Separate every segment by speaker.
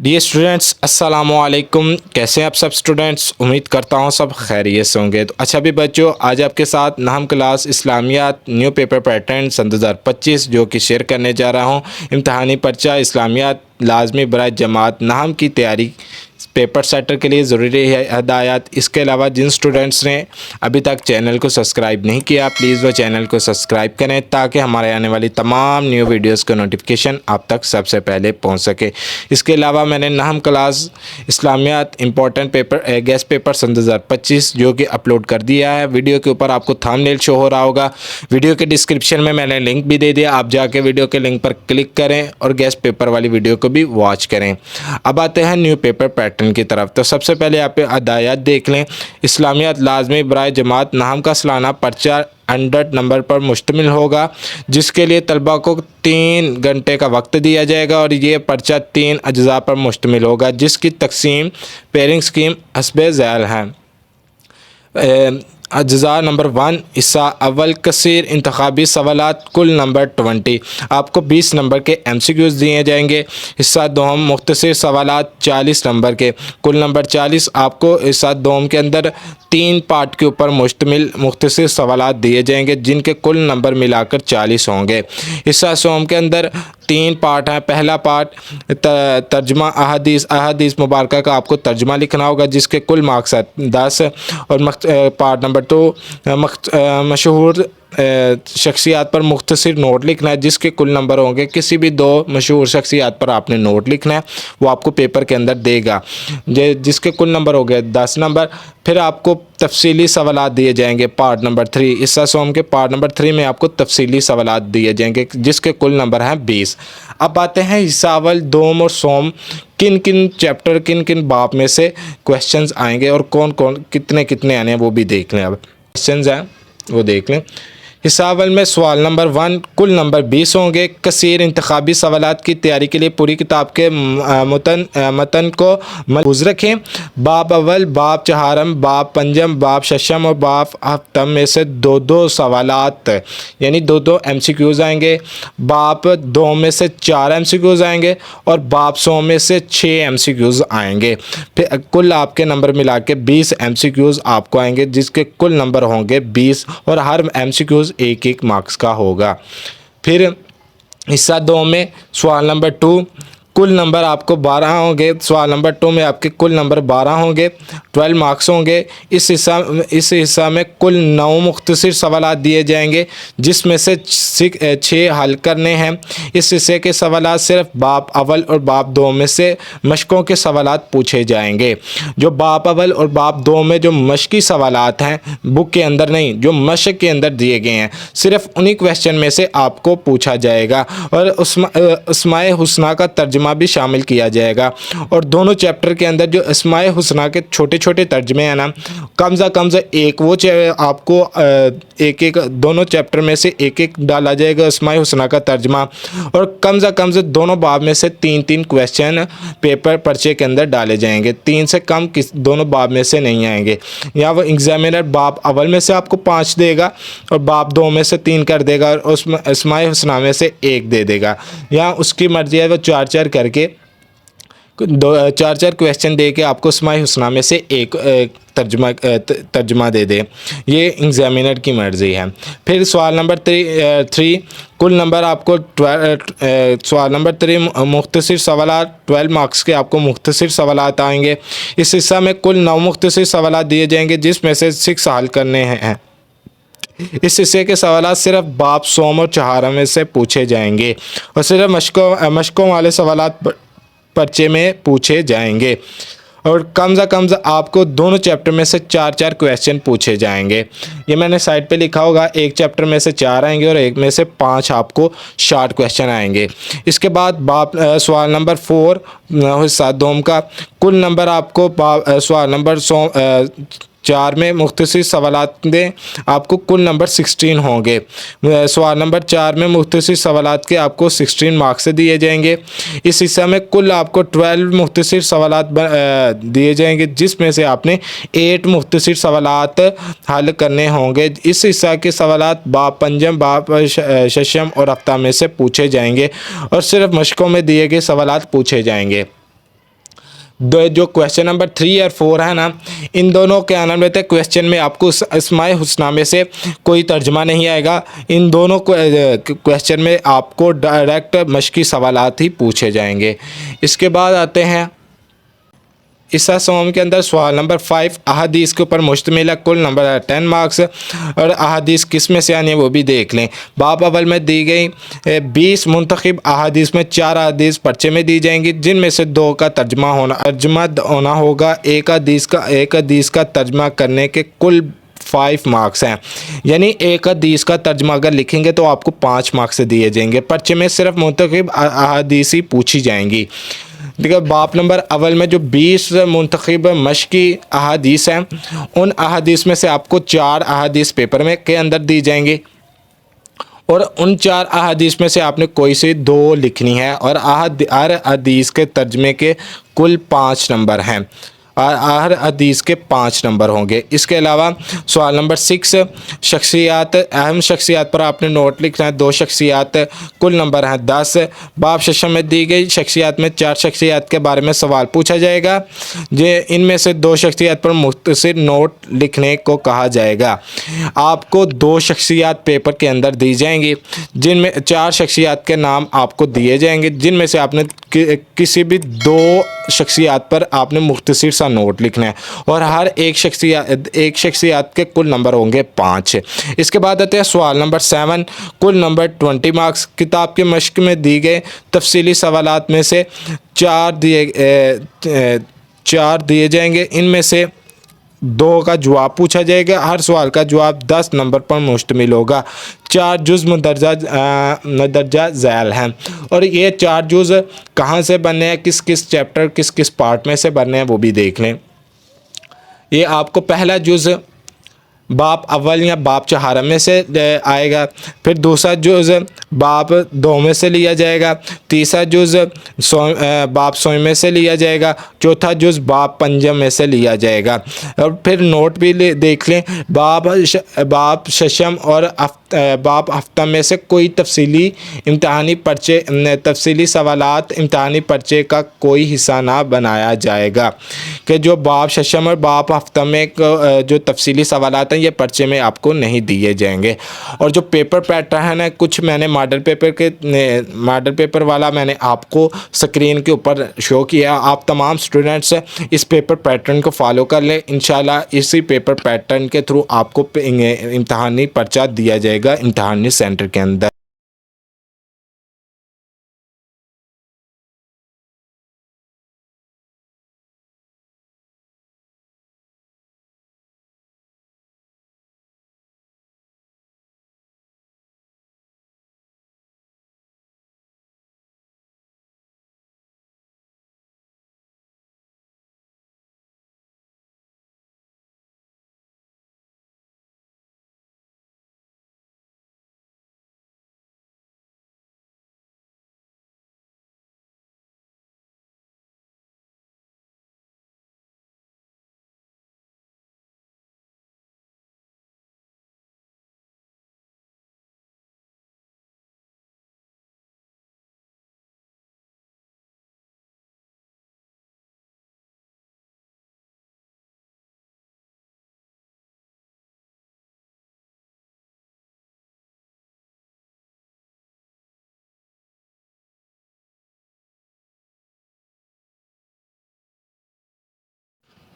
Speaker 1: Dear students अस्सलाम वालेकुम। कैसे हैं आप सब स्टूडेंट्स? उम्मीद करता हूं सब खैरियत से होंगे। तो अच्छा भी बच्चों, आज आपके साथ नाहम क्लास इस्लामियात न्यू पेपर पैटर्न सन 2025 जो कि शेयर करने जा रहा हूं। इम्तहानी पर्चा इस्लामियात लाजमी बराए जमात नाहम की तैयारी पेपर सेटर के लिए ज़रूरी है हदायत। इसके अलावा जिन स्टूडेंट्स ने अभी तक चैनल को सब्सक्राइब नहीं किया, प्लीज़ वो चैनल को सब्सक्राइब करें ताकि हमारे आने वाली तमाम न्यू वीडियोस का नोटिफिकेशन आप तक सबसे पहले पहुंच सके। इसके अलावा मैंने नाहम class Islamiat important paper guess paper सन 2025 जो कि अपलोड कर दिया है। वीडियो के ऊपर आपको थंबनेल शो हो रहा होगा। वीडियो के डिस्क्रिप्शन में मैंने लिंक भी दे दिया, आप जाके वीडियो के लिंक पर क्लिक करें और गेस्ट पेपर वाली वीडियो को भी वॉच करें। अब आते हैं न्यू पेपर पैटर्न की तरफ। तो सबसे पहले आप हदायत देख लें। इस्लामियात लाजमी बराए जमात नाहम का सालाना पर्चा 100 नंबर पर मुश्तमिल होगा, जिसके लिए तलबा को 3 घंटे का वक्त दिया जाएगा और ये पर्चा 3 अज्जा पर मुश्तमिल होगा, जिसकी तकसीम पेयरिंग स्कीम हस्बे ज़ैल है। अज्जा नंबर 1 हिस्सा अव्वल कसीर इंतखाबी सवालात कुल नंबर 20। आपको 20 नंबर के MCQs दिए जाएंगे। हिस्सा दोम मुख्तसर सवालात 40 नंबर के कुल नंबर 40। आपको हिस्सा दोम के अंदर 3 पार्ट के ऊपर मुश्तमिल मुख्तसर सवालात दिए जाएंगे, जिनके कुल नंबर मिलाकर 40 होंगे। हिस्सा सोम के अंदर 3 पार्ट हैं। पहला पार्ट तर्जमा अहादीस मुबारका का आपको तर्जमा लिखना होगा, जिसके कुल मार्क्स 10। और पार्ट नंबर 2 मशहूर शख्सियात पर मुख्तसर नोट लिखना है, जिसके कुल नंबर होंगे। किसी भी 2 मशहूर शख्सियात पर आपने नोट लिखना है, वो आपको पेपर के अंदर देगा, जिसके कुल नंबर हो गए 10 नंबर। फिर आपको तफसीली सवालात दिए जाएंगे पार्ट नंबर 3। हिस्सा सोम के पार्ट नंबर 3 में आपको तफसीली सवालात दिए जाएंगे, जिसके कुल नंबर हैं 20। अब आते हैं हिस्सा अव्वल दोम और सोम किन किन चैप्टर किन किन बाब में से क्वेश्चंस आएंगे और कौन कौन कितने कितने आने हैं वो भी देख लें। अब क्वेश्चंस हैं वो देख लें। हिस्सा अव्वल में सवाल नंबर 1 कुल नंबर 20 होंगे। कसीर इंतखाबी सवालात की तैयारी के लिए पूरी किताब के मतन को महफूज रखें। बाब अव्वल, बाब चहारम, बाब पंजम, बाब शशम और बाब हफ्तम में से 2-2 सवालात यानी 2-2 MCQs आएंगे। बाब 2 में से 4 MCQs आएंगे और बाब 100 में से 6 MCQs आएंगे। फिर कुल आपके नंबर मिला के 20 MCQs आपको आएंगे, जिसके कुल नंबर होंगे 20 और हर MCQs 1-1 मार्क्स का होगा। फिर हिस्सा 2 में सवाल नंबर 2 कुल नंबर आपको 12 होंगे। सवाल नंबर 2 में आपके कुल नंबर 12 होंगे, 12 मार्क्स होंगे। इस हिस्सा में कुल 9 मुख्तसर सवालात दिए जाएंगे, जिसमें से 6 हल करने हैं। इस हिस्से के सवालात सिर्फ बाब अव्वल और बाब 2 में से मशकों के सवालात पूछे जाएंगे। जो बाब अव्वल और बाब 2 में जो मशकी सवालात हैं, बुक के अंदर नहीं, जो मशक के अंदर दिए गए हैं, सिर्फ उन्हीं क्वेश्चन में से आपको पूछा जाएगा और अस्माए हुस्ना का तर्जुमा भी शामिल किया जाएगा। और दोनों चैप्टर के अंदर जो अस्माए हुस्ना के छोटे छोटे तर्जमे हैं ना, कम से कम एक वो आपको एक दोनों चैप्टर में से एक डाला जाएगा अस्माए हुस्ना का तर्जमा। और कम से दोनों बाब में से 3-3 क्वेश्चन पेपर पर्चे के अंदर डाले जाएंगे। 3 से कम दोनों बाब में से नहीं आएंगे। या वो एग्जामिनर बाब अव्वल में से आपको 5 देगा और बाब 2 में से 3 कर देगा और उसमें अस्माए हुस्ना में से 1 दे देगा, या उसकी मर्जी है वो 4-4 करके 4-4 क्वेश्चन दे के आपको अस्माए हुस्ना में से एक तर्जुमा दे दे। ये एग्जामिनर की मर्ज़ी है। फिर सवाल नंबर 3 कुल नंबर आपको सवाल नंबर 3 मुख्तसर सवालात 12 मार्क्स के आपको मुख्तसर सवालात आएंगे। इस हिस्सा में कुल 9 मुख्तसर सवालात दिए जाएंगे, जिसमें से 6 हल करने हैं। इस हिस्से के सवालात सिर्फ बाब सोम और चहारम में से पूछे जाएंगे और सिर्फ मशकों वाले सवालात पर्चे में पूछे जाएंगे। और कम से कम आपको दोनों चैप्टर में से 4-4 क्वेश्चन पूछे जाएंगे। ये मैंने साइड पे लिखा होगा। एक चैप्टर में से 4 आएंगे और एक में से 5 आपको शॉर्ट क्वेश्चन आएंगे। इसके बाद सवाल नंबर 4 हिस्सा दोम का कुल नंबर आपको सवाल नंबर 4 में मुख्तसर सवालात दें, आपको कुल नंबर 16 होंगे। सवाल नंबर 4 में मुख्तसर सवालात के आपको 16 मार्क्स से दिए जाएंगे। इस हिस्सा में कुल आपको 12 मुख्तसर सवालात दिए जाएंगे, जिसमें से आपने 8 मुख्तसर सवालात हल करने होंगे। इस हिस्सा के सवालात बाब पंजम, बाब शशम और हफ्ता में से पूछे जाएंगे और सिर्फ मशकों में दिए गए सवालात पूछे जाएंगे। जो क्वेश्चन नंबर 3 और 4 है ना, इन दोनों के आनंद लेते हैं। क्वेश्चन में आपको अस्माए हुस्ना में से कोई तर्जमा नहीं आएगा। इन दोनों क्वेश्चन में आपको डायरेक्ट मशकी सवालात ही पूछे जाएंगे। इसके बाद आते हैं इस्सा सोम के अंदर सवाल नंबर 5 अहादीस के ऊपर मुश्तमिल है, कुल नंबर है 10 मार्क्स। और अहादीस किस में से आनी है वो भी देख लें। बाब अव्वल में दी गई 20 मुंतखब अहादीस में 4 अहादीस पर्चे में दी जाएंगी, जिनमें से 2 का तर्जमा होना होगा। एक हदीस का तर्जमा करने के कुल 5 मार्क्स हैं, यानी एक हदीस का तर्जमा अगर लिखेंगे तो आपको 5 मार्क्स दिए जाएंगे। पर्चे में सिर्फ मुंतखब अहादीस ही पूछी जाएंगी। देखिए बाप नंबर अव्वल में जो 20 मुंतखब मशकी अहादीस हैं, उन अहादीस में से आपको 4 अहादीस पेपर में के अंदर दी जाएंगी, और उन 4 अहादीस में से आपने कोई से 2 लिखनी है। और हर हदीस के तर्जमे के कुल 5 नंबर हैं, हर हदीस के 5 नंबर होंगे। इसके अलावा सवाल नंबर 6 शख्सियात, अहम शख्सियात पर आपने नोट लिखना है। 2 शख्सियात, कुल नंबर हैं 10। बाब शशम में दी गई शख्सियात में 4 शख्सियात के बारे में सवाल पूछा जाएगा, इनमें से 2 शख्सियात पर मुख्तसर नोट लिखने को कहा जाएगा। आपको 2 शख्सियात पेपर के अंदर दी जाएंगी, जिनमें 4 शख्सियात के नाम आपको दिए जाएंगे, जिनमें से आपने किसी भी 2 शख्सियात पर आपने मुख्तसर सा नोट लिखना है, और हर एक शख्सियात के कुल नंबर होंगे 5। इसके बाद आते हैं सवाल नंबर 7 कुल नंबर 20 मार्क्स। किताब के मश्क में दी गए तफसीली सवालात में से 4 दिए जाएंगे, इनमें से 2 का जवाब पूछा जाएगा। हर सवाल का जवाब 10 नंबर पर मुश्तमिल होगा। 4 जुज़ मदरजा ज़ैल हैं, और ये 4 जुज़ कहाँ से बने हैं, किस किस चैप्टर किस किस पार्ट में से बने हैं वो भी देख लें। ये आपको पहला जुज़ बाप अव्वल या बाप चहारा में से आएगा, फिर दूसरा जुज़ बाप 2 में से लिया जाएगा, तीसरा जुज़ बाप 100 में से लिया जाएगा, चौथा जुज़ बाप 5 में से लिया जाएगा। और फिर नोट भी देख लें, बाप शशम और बाप हफ्ता में से कोई तफसीली सवालात इम्तहानी पर्चे का कोई हिस्सा ना बनाया जाएगा, कि जो बाप शशम और बाप हफ्ता में जो तफसीली सवालात हैं ये पर्चे में आपको नहीं दिए जाएंगे। और जो पेपर पैटर्न है, कुछ मैंने मॉडल पेपर वाला मैंने आपको स्क्रीन के ऊपर शो किया। आप तमाम स्टूडेंट्स इस पेपर पैटर्न को फॉलो कर लें। इंशाल्लाह इसी पेपर पैटर्न के थ्रू आपको इम्तहानी पर्चा दिया जाएगा इम्तहानी सेंटर के अंदर।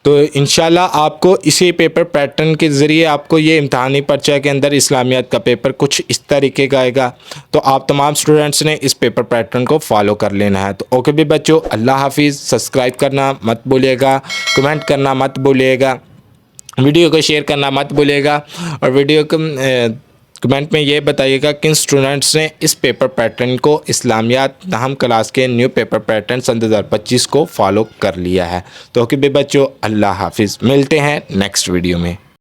Speaker 1: तो इंशाल्लाह आपको इसी पेपर पैटर्न के ज़रिए आपको ये इम्तहानी पर्चा के अंदर इस्लामियात का पेपर कुछ इस तरीके का आएगा। तो आप तमाम स्टूडेंट्स ने इस पेपर पैटर्न को फॉलो कर लेना है। तो ओके भी बच्चों, अल्लाह हाफिज़। सब्सक्राइब करना मत भूलिएगा, कमेंट करना मत भूलिएगा, वीडियो को शेयर करना मत भूलिएगा, और वीडियो को कमेंट में ये बताइएगा किन स्टूडेंट्स ने इस पेपर पैटर्न को इस्लामियात ताहम क्लास के न्यू पेपर पैटर्न सन 2025 को फॉलो कर लिया है। तो ओके बच्चों, अल्लाह हाफिज़। मिलते हैं नेक्स्ट वीडियो में।